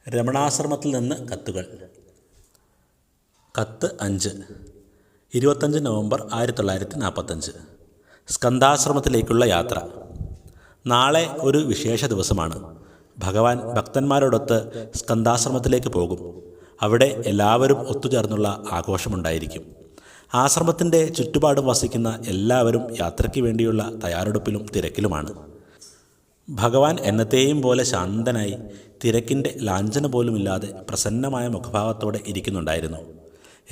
രമണാശ്രമത്തിൽ നിന്ന് കത്തുകൾ. കത്ത് 5, 25 നവംബർ 1945. സ്കന്ധാശ്രമത്തിലേക്കുള്ള യാത്ര. നാളെ ഒരു വിശേഷ ദിവസമാണ്. ഭഗവാൻ ഭക്തന്മാരോടൊത്ത് സ്കന്ധാശ്രമത്തിലേക്ക് പോകും. അവിടെ എല്ലാവരും ഒത്തുചേർന്നുള്ള ആഘോഷമുണ്ടായിരിക്കും. ആശ്രമത്തിൻ്റെ ചുറ്റുപാടും വസിക്കുന്ന എല്ലാവരും യാത്രയ്ക്ക് വേണ്ടിയുള്ള തയ്യാറെടുപ്പിലും തിരക്കിലുമാണ്. ഭഗവാൻ എന്നത്തെയും പോലെ ശാന്തനായി തിരക്കിൻ്റെ ലാഞ്ചന പോലുമില്ലാതെ പ്രസന്നമായ മുഖഭാവത്തോടെ ഇരിക്കുന്നുണ്ടായിരുന്നു.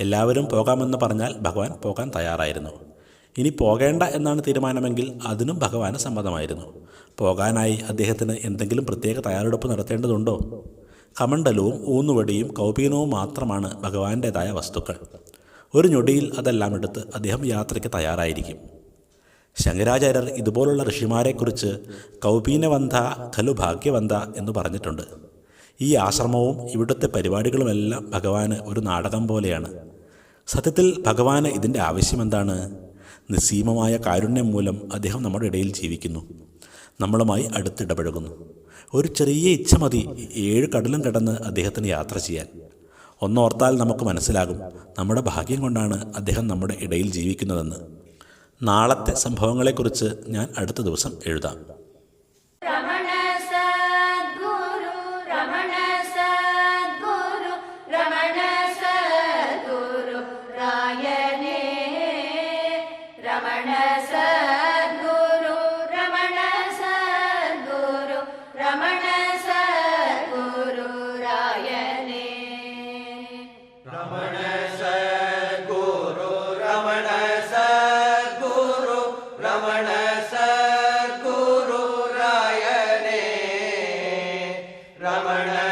എല്ലാവരും പോകാമെന്ന് പറഞ്ഞാൽ ഭഗവാൻ പോകാൻ തയ്യാറായിരുന്നു. ഇനി പോകേണ്ട എന്നാണ് തീരുമാനമെങ്കിൽ അതിനും ഭഗവാന് സമ്മതമായിരുന്നു. പോകാനായി അദ്ദേഹത്തിന് എന്തെങ്കിലും പ്രത്യേക തയ്യാറെടുപ്പ് നടത്തേണ്ടതുണ്ടോ? കമണ്ഡലവും ഊന്നുവടിയും കൗപീനവും മാത്രമാണ് ഭഗവാന്റേതായ വസ്തുക്കൾ. ഒരു ഞൊടിയിൽ അതെല്ലാം എടുത്ത് അദ്ദേഹം യാത്രയ്ക്ക് തയ്യാറായിരിക്കും. ശങ്കരാചാര്യർ ഇതുപോലുള്ള ഋഷിമാരെക്കുറിച്ച് കൗപീനവന്ത ഖലു ഭാഗ്യവന്ത എന്ന് പറഞ്ഞിട്ടുണ്ട്. ഈ ആശ്രമവും ഇവിടുത്തെ പരിപാടികളുമെല്ലാം ഭഗവാന് ഒരു നാടകം പോലെയാണ്. സത്യത്തിൽ ഭഗവാന് ഇതിൻ്റെ ആവശ്യമെന്താണ്? നിസ്സീമമായ കാരുണ്യം മൂലം അദ്ദേഹം നമ്മുടെ ഇടയിൽ ജീവിക്കുന്നു, നമ്മളുമായി അടുത്തിടപഴകുന്നു. ഒരു ചെറിയ ഇച്ഛ മതി 7 കടലും കടന്ന് അദ്ദേഹത്തിന് യാത്ര ചെയ്യാൻ. ഒന്നോർത്താൽ നമുക്ക് മനസ്സിലാകും, നമ്മുടെ ഭാഗ്യം കൊണ്ടാണ് അദ്ദേഹം നമ്മുടെ ഇടയിൽ ജീവിക്കുന്നതെന്ന്. നാളത്തെ സംഭവങ്ങളെക്കുറിച്ച് ഞാൻ അടുത്ത ദിവസം എഴുതാം. Ramana